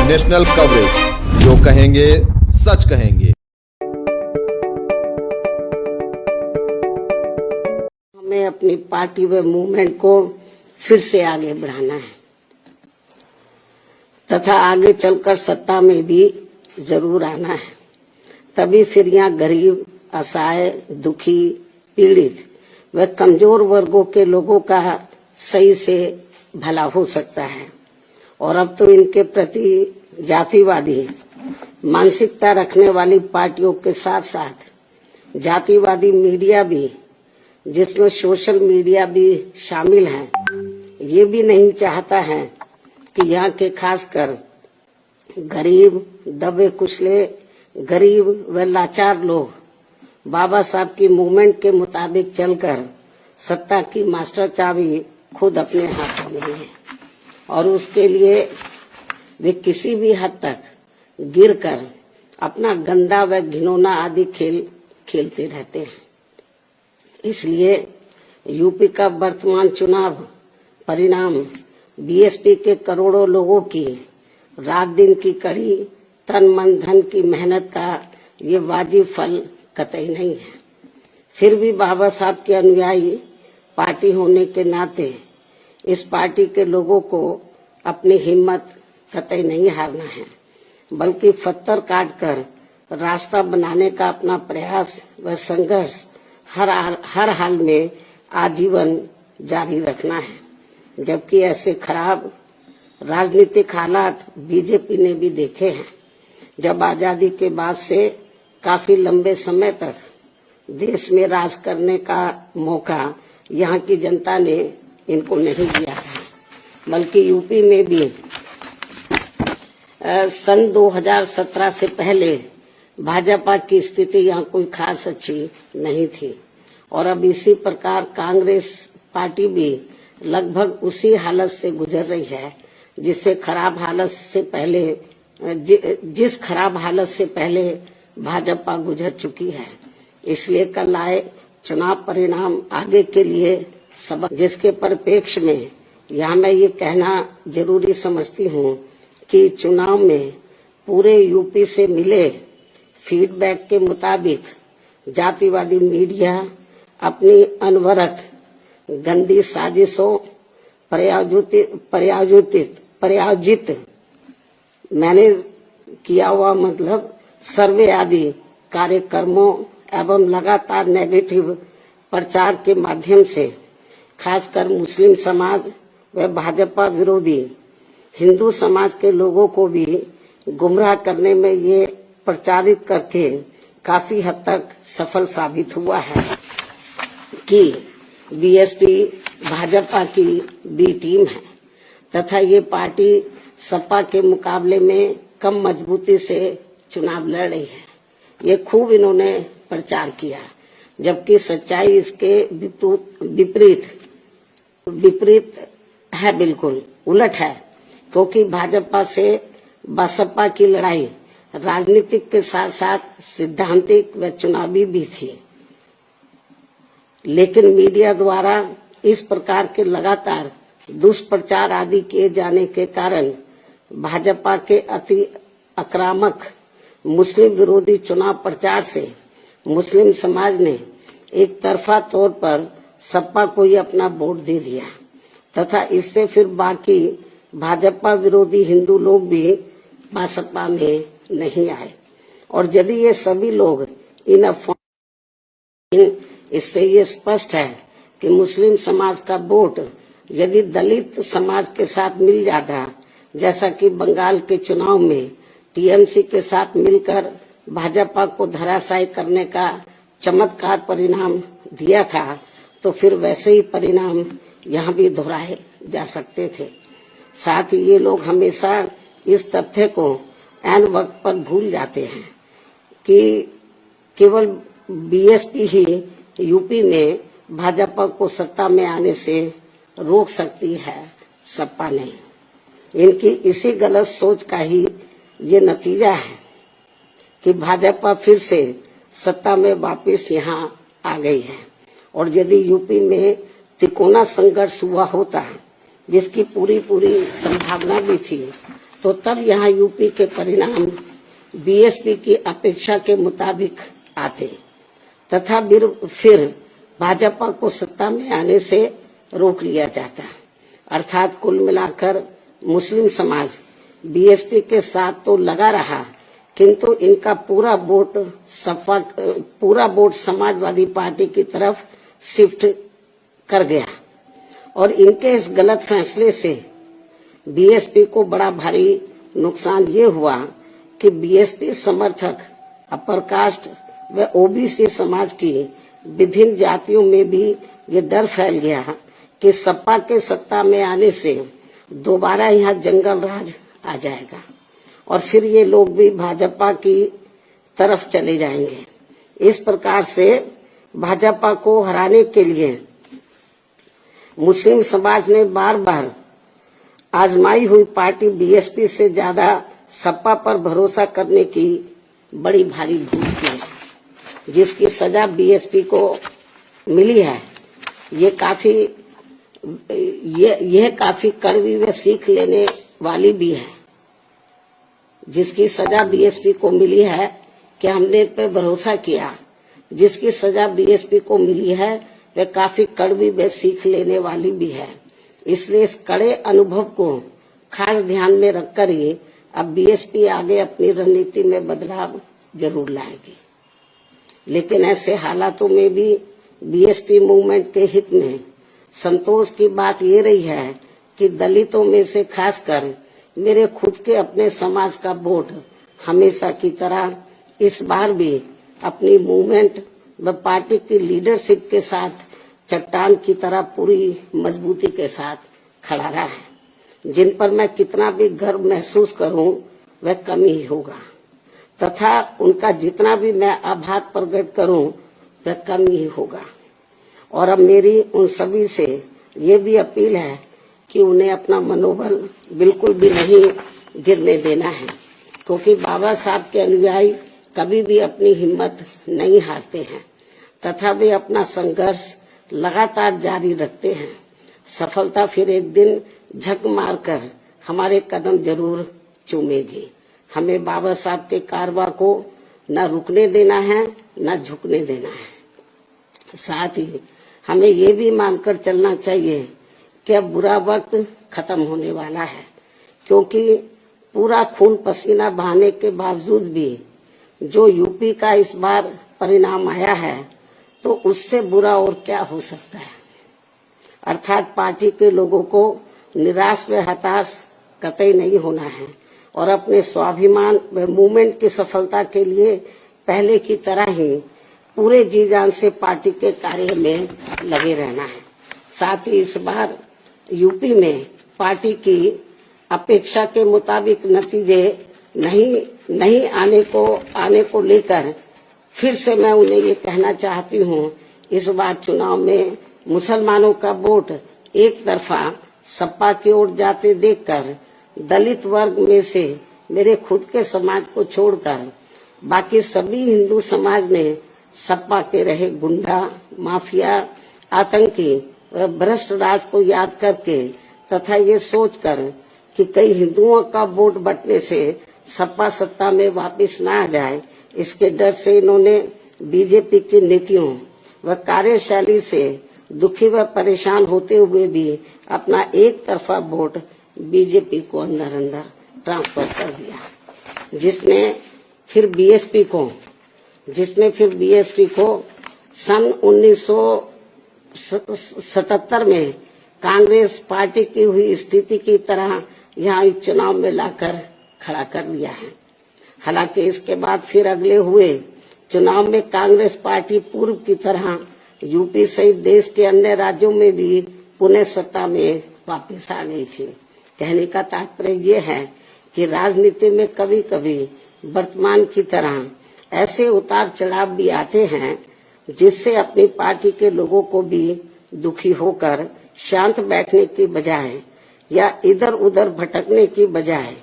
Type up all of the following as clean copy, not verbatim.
National coverage, जो कहेंगे सच कहेंगे। हमें अपनी पार्टी व मूवमेंट को फिर से आगे बढ़ाना है तथा आगे चलकर सत्ता में भी जरूर आना है। तभी फिर यहाँ गरीब, असहाय, दुखी, पीड़ित व कमजोर वर्गों के लोगों का सही से भला हो सकता है। और अब तो इनके प्रति जातिवादी मानसिकता रखने वाली पार्टियों के साथ साथ जातिवादी मीडिया भी, जिसमें सोशल मीडिया भी शामिल है, ये भी नहीं चाहता है कि यहाँ के खासकर गरीब, दबे कुचले, गरीब व लाचार लोग बाबा साहब की मूवमेंट के मुताबिक चलकर सत्ता की मास्टर चाबी खुद अपने हाथों में है और उसके लिए वे किसी भी हद तक गिरकर अपना गंदा व घिनौना आदि खेल खेलते रहते हैं। इसलिए यूपी का वर्तमान चुनाव परिणाम बीएसपी के करोड़ों लोगों की रात दिन की कड़ी तन मन धन की मेहनत का ये वाजिब फल कतई नहीं है। फिर भी बाबा साहब के अनुयायी पार्टी होने के नाते इस पार्टी के लोगों को अपनी हिम्मत कतई नहीं हारना है, बल्कि पत्थर काटकर रास्ता बनाने का अपना प्रयास व संघर्ष हर हाल में आजीवन जारी रखना है। जबकि ऐसे खराब राजनीतिक हालात बीजेपी ने भी देखे हैं, जब आजादी के बाद से काफी लंबे समय तक देश में राज करने का मौका यहाँ की जनता ने इनको नहीं दिया है। बल्कि यूपी में भी सन 2017 से पहले भाजपा की स्थिति यहाँ कोई खास अच्छी नहीं थी और अब इसी प्रकार कांग्रेस पार्टी भी लगभग उसी हालत से गुजर रही है जिस खराब हालत से पहले भाजपा गुजर चुकी है। इसलिए कल आए चुनाव परिणाम आगे के लिए सबक, जिसके परिप्रेक्ष्य में यहाँ मैं ये कहना जरूरी समझती हूँ कि चुनाव में पूरे यूपी से मिले फीडबैक के मुताबिक जातिवादी मीडिया अपनी अनवरत गंदी साजिशों प्रायोजित मैनेज किया हुआ सर्वे आदि कार्यक्रमों एवं लगातार नेगेटिव प्रचार के माध्यम से खासकर मुस्लिम समाज व भाजपा विरोधी हिंदू समाज के लोगों को भी गुमराह करने में ये प्रचारित करके काफी हद तक सफल साबित हुआ है कि बीएसपी भाजपा की बी टीम है तथा ये पार्टी सपा के मुकाबले में कम मजबूती से चुनाव लड़ रही है। ये खूब इन्होंने प्रचार किया, जबकि सच्चाई इसके विपरीत है, बिल्कुल उलट है। क्योंकि भाजपा से बसपा की लड़ाई राजनीतिक के साथ साथ सिद्धांतिक व चुनावी भी थी, लेकिन मीडिया द्वारा इस प्रकार के लगातार दुष्प्रचार आदि किए जाने के कारण भाजपा के अति आक्रामक मुस्लिम विरोधी चुनाव प्रचार से मुस्लिम समाज ने एक तरफा तौर पर सपा को ही अपना वोट दे दिया तथा इससे फिर बाकी भाजपा विरोधी हिंदू लोग भी बसपा में नहीं आए। और यदि ये सभी लोग इससे ये स्पष्ट है कि मुस्लिम समाज का वोट यदि दलित समाज के साथ मिल जाता, जैसा कि बंगाल के चुनाव में टीएमसी के साथ मिलकर भाजपा को धराशायी करने का चमत्कार परिणाम दिया था, तो फिर वैसे ही परिणाम यहाँ भी दोहराए जा सकते थे। साथ ही ये लोग हमेशा इस तथ्य को ऐन वक्त पर भूल जाते हैं कि केवल बीएसपी ही यूपी में भाजपा को सत्ता में आने से रोक सकती है, सपा नहीं। इनकी इसी गलत सोच का ही ये नतीजा है कि भाजपा फिर से सत्ता में वापस यहाँ आ गई है। और यदि यूपी में तिकोना संघर्ष हुआ होता, जिसकी पूरी संभावना भी थी, तो तब यहाँ यूपी के परिणाम बीएसपी की अपेक्षा के मुताबिक आते तथा फिर भाजपा को सत्ता में आने से रोक लिया जाता। अर्थात कुल मिलाकर मुस्लिम समाज बीएसपी के साथ तो लगा रहा, किंतु इनका पूरा वोट समाजवादी पार्टी की तरफ शिफ्ट कर गया और इनके इस गलत फैसले से बीएसपी को बड़ा भारी नुकसान ये हुआ कि बीएसपी समर्थक अपर कास्ट व ओबीसी समाज की विभिन्न जातियों में भी ये डर फैल गया कि सपा के सत्ता में आने से दोबारा यहाँ जंगल राज आ जाएगा और फिर ये लोग भी भाजपा की तरफ चले जाएंगे। इस प्रकार से भाजपा को हराने के लिए मुस्लिम समाज ने बार बार आजमाई हुई पार्टी बीएसपी से ज्यादा सपा पर भरोसा करने की बड़ी भारी भूल की है, जिसकी सजा बीएसपी को मिली है। यह काफी कड़वी व सीख लेने वाली भी है। जिसकी सजा बीएसपी को मिली है कि हमने पे भरोसा किया, जिसकी सजा बीएसपी को मिली है वह काफी कड़वी व सीख लेने वाली भी है। इसलिए इस कड़े अनुभव को खास ध्यान में रखकर ही अब बीएसपी आगे अपनी रणनीति में बदलाव जरूर लाएगी। लेकिन ऐसे हालातों में भी बीएसपी मूवमेंट के हित में संतोष की बात ये रही है कि दलितों में से खासकर मेरे खुद के अपने समाज का वोट हमेशा की तरह इस बार भी अपनी मूवमेंट व पार्टी की लीडरशिप के साथ चट्टान की तरह पूरी मजबूती के साथ खड़ा रहा है। जिन पर मैं कितना भी गर्व महसूस करूं वह कम ही होगा तथा उनका जितना भी मैं आभार प्रकट करूं वह कम ही होगा। और अब मेरी उन सभी से ये भी अपील है कि उन्हें अपना मनोबल बिल्कुल भी नहीं गिरने देना है, क्योंकि बाबा साहब के अनुयायी कभी भी अपनी हिम्मत नहीं हारते हैं तथा वे अपना संघर्ष लगातार जारी रखते हैं। सफलता फिर एक दिन झक मारकर हमारे कदम जरूर चूमेगी। हमें बाबा साहब के कारवां को न रुकने देना है न झुकने देना है। साथ ही हमें ये भी मानकर चलना चाहिए कि अब बुरा वक्त खत्म होने वाला है, क्योंकि पूरा खून पसीना बहाने के बावजूद भी जो यूपी का इस बार परिणाम आया है तो उससे बुरा और क्या हो सकता है। अर्थात पार्टी के लोगों को निराश व हताश कतई नहीं होना है और अपने स्वाभिमान व मूवमेंट की सफलता के लिए पहले की तरह ही पूरे जी जान से पार्टी के कार्य में लगे रहना है। साथ ही इस बार यूपी में पार्टी की अपेक्षा के मुताबिक नतीजे नहीं आने को लेकर फिर से मैं उन्हें ये कहना चाहती हूँ, इस बार चुनाव में मुसलमानों का वोट एक तरफा सपा की ओर जाते देखकर दलित वर्ग में से मेरे खुद के समाज को छोड़कर बाकी सभी हिंदू समाज ने सपा के रहे गुंडा, माफिया, आतंकी व भ्रष्ट राज को याद करके तथा ये सोचकर कि कई हिंदुओं का वोट बंटने से सपा सत्ता में वापस न आ जाए, इसके डर से इन्होंने बीजेपी की नीतियों व कार्यशैली से दुखी व परेशान होते हुए भी अपना एक तरफा वोट बीजेपी को अंदर ट्रांसफर कर दिया, जिसने फिर बीएसपी को सन 1977 में कांग्रेस पार्टी की हुई स्थिति की तरह यहाँ चुनाव में लाकर खड़ा कर दिया है। हालांकि इसके बाद फिर अगले हुए चुनाव में कांग्रेस पार्टी पूर्व की तरह यूपी सहित देश के अन्य राज्यों में भी पुनः सत्ता में वापस आ गई थी। कहने का तात्पर्य ये है कि राजनीति में कभी कभी वर्तमान की तरह ऐसे उतार चढ़ाव भी आते हैं जिससे अपनी पार्टी के लोगों को भी दुखी होकर शांत बैठने की बजाय या इधर उधर भटकने की बजाय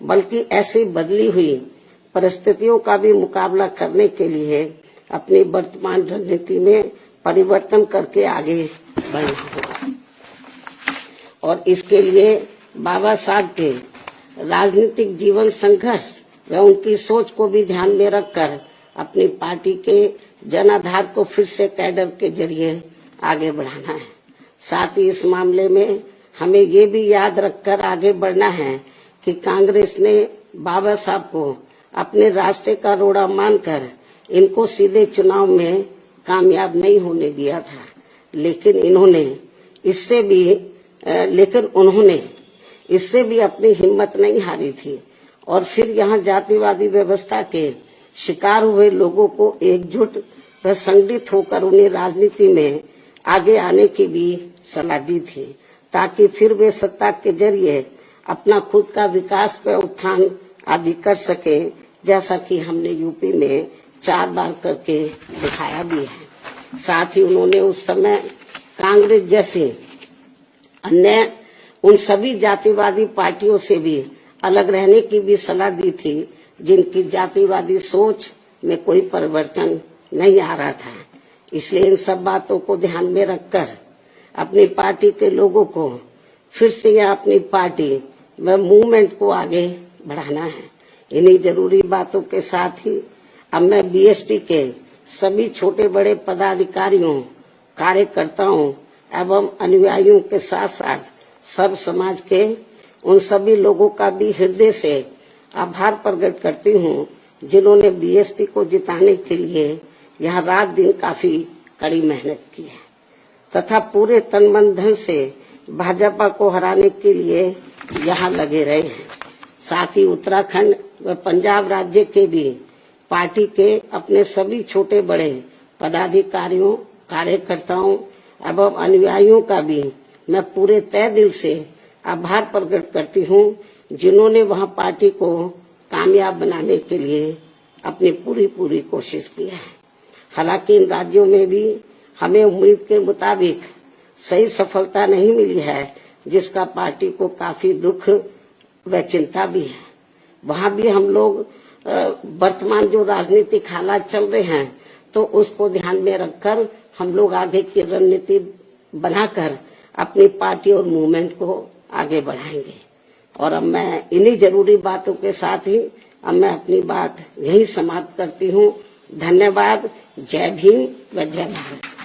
बल्कि ऐसी बदली हुई परिस्थितियों का भी मुकाबला करने के लिए अपनी वर्तमान रणनीति में परिवर्तन करके आगे बढ़ना होगा। और इसके लिए बाबा साहब के राजनीतिक जीवन संघर्ष व उनकी सोच को भी ध्यान में रखकर अपनी पार्टी के जनाधार को फिर से कैडर के जरिए आगे बढ़ाना है। साथ ही इस मामले में हमें ये भी याद रखकर आगे बढ़ना है कि कांग्रेस ने बाबा साहब को अपने रास्ते का रोड़ा मानकर इनको सीधे चुनाव में कामयाब नहीं होने दिया था, लेकिन उन्होंने इससे भी अपनी हिम्मत नहीं हारी थी और फिर यहाँ जातिवादी व्यवस्था के शिकार हुए लोगों को एकजुट व संगठित होकर उन्हें राजनीति में आगे आने की भी सलाह दी थी, ताकि फिर वे सत्ता के जरिए अपना खुद का विकास व उत्थान आदि कर सके, जैसा कि हमने यूपी में 4 बार करके दिखाया भी है। साथ ही उन्होंने उस समय कांग्रेस जैसे अन्य उन सभी जातिवादी पार्टियों से भी अलग रहने की भी सलाह दी थी, जिनकी जातिवादी सोच में कोई परिवर्तन नहीं आ रहा था। इसलिए इन सब बातों को ध्यान में रखकर अपनी पार्टी के लोगों को फिर से यह अपनी पार्टी व मूवमेंट को आगे बढ़ाना है। इन्हीं जरूरी बातों के साथ ही अब मैं बीएसपी के सभी छोटे बड़े पदाधिकारियों, कार्यकर्ताओं एवं अनुयायियों के साथ साथ सब समाज के उन सभी लोगों का भी हृदय से आभार प्रकट करती हूँ, जिन्होंने बीएसपी को जिताने के लिए यहाँ रात दिन काफी कड़ी मेहनत की है तथा पूरे तन मन धन से भाजपा को हराने के लिए यहाँ लगे रहे हैं। साथ ही उत्तराखंड व पंजाब राज्य के भी पार्टी के अपने सभी छोटे बड़े पदाधिकारियों, कार्यकर्ताओं एवं अनुयायियों का भी मैं पूरे तय दिल से आभार प्रकट करती हूँ, जिन्होंने वहाँ पार्टी को कामयाब बनाने के लिए अपनी पूरी कोशिश की है। हालांकि इन राज्यों में भी हमें उम्मीद के मुताबिक सही सफलता नहीं मिली है, जिसका पार्टी को काफी दुख व चिंता भी है। वहाँ भी हम लोग वर्तमान जो राजनीतिक हालात चल रहे हैं, तो उसको ध्यान में रखकर हम लोग आगे की रणनीति बनाकर अपनी पार्टी और मूवमेंट को आगे बढ़ाएंगे। और अब मैं इन्हीं जरूरी बातों के साथ ही अब मैं अपनी बात यही समाप्त करती हूँ। धन्यवाद। जय भीम व जय भारत।